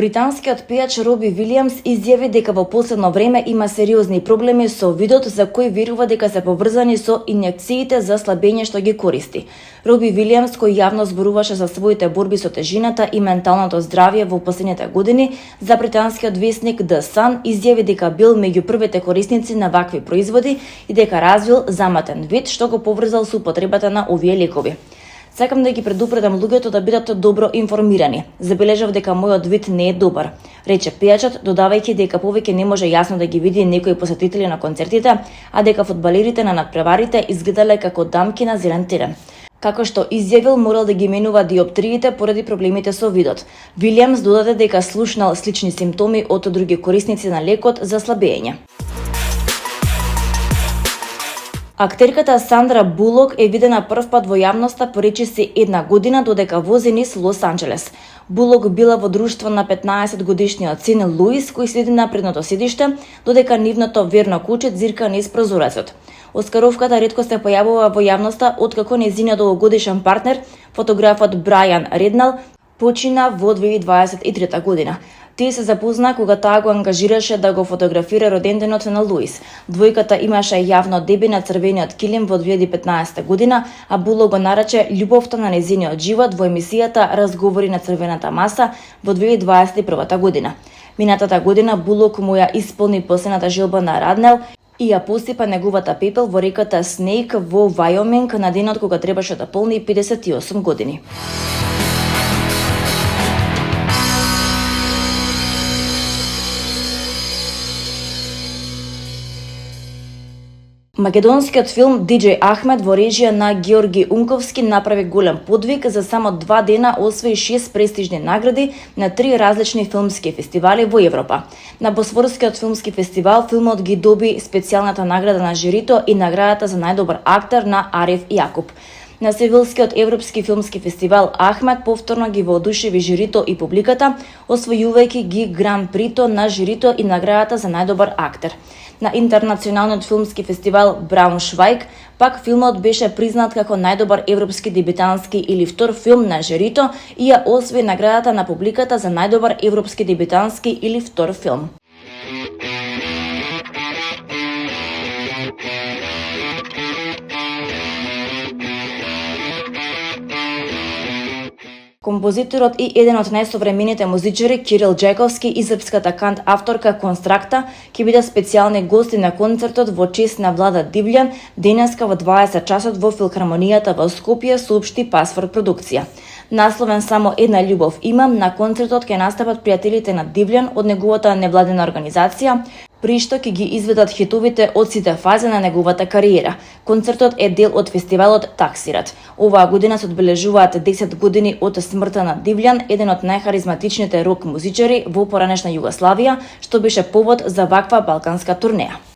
Британскиот пејач Роби Вилијамс изјави дека во последно време има сериозни проблеми со видот за кој верува дека се поврзани со инјекциите за слабење што ги користи. Роби Вилијамс, кој јавно зборуваше за своите борби со тежината и менталното здравје во последните години, за британскиот весник The Sun изјави дека бил меѓу првите корисници на вакви производи и дека развил заматен вид што го поврзал со употребата на овие лекови. Сакам да ги предупредам луѓето да бидат добро информирани. Забележав дека мојот вид не е добар, рече пејачот, додавајќи дека повеќе не може јасно да ги види некои посетители на концертите, а дека фудбалерите на надпреварите изгледале како дамки на зелен терен. Како што изјавил, морал да ги менува диоптриите поради проблемите со видот. Вилијамс додаде дека слушнал слични симптоми од други корисници на лекот за слабење. Актерката Сандра Булок е видена првпат во јавноста по речиси една година додека вози низ Лос Анџелес. Булок била во друштво на 15-годишниот син Луис, кој седи на предното седиште, додека нивното верно куче зирка низ прозорецот. Оскаровката ретко се појавува во јавноста откако нејзиниот долгогодишен партнер, фотографот Брайан Реднал, почина во 2023 година. Тие се запозна кога таа го ангажираше да го фотографира роденденот на Луис. Двојката имаше јавно деби на црвениот килим во 2015 година, а Булок го нарече љубовта на нејзиниот живот во емисијата Разговори на црвената маса во 2021 година. Минатата година Булок му ја исполни последната желба на Раднел и ја посипа неговата пепел во реката Снејк во Вајоминг на денот кога требаше да полни 58 години. Македонскиот филм Диџеј Ахмед во режија на Георги Унковски направи голем подвиг, за само 2 дена освои 6 престижни награди на 3 различни филмски фестивали во Европа. На Босфорскиот филмски фестивал филмот ги доби специјалната награда на жирито и наградата за најдобар актер на Ариф Јакуп. На Севилскиот европски филмски фестивал Ахмед повторно ги воодушеви жирито и публиката, освојувајќи ги Гран Прито на жирито и наградата за најдобар актер. На интернационалниот филмски фестивал Брауншвајг пак филмот беше признат како најдобар европски дебютантски или втор филм на жирито и ја освои наградата на публиката за најдобар европски дебютантски или втор филм. Композиторот и еден од најсовремените музичари Кирил Џајковски и српската кант авторка Констракта ќе бидат специјални гости на концертот во чест на Влада Дивљан денеска во 20 часот во Филхармонијата во Скопје, соопшти Пасфорт продукција. Насловен Само една љубов имам, на концертот ќе настапат пријателите на Дивљан од неговата невладина организација, при што ќе ги изведат хитовите од сите фази на неговата кариера. Концертот е дел од фестивалот Таксират. Оваа година се одбележуваат 10 години од смртта на Дивљан, еден од најхаризматичните рок музичари во поранешна Југославија, што беше повод за ваква балканска турнеја.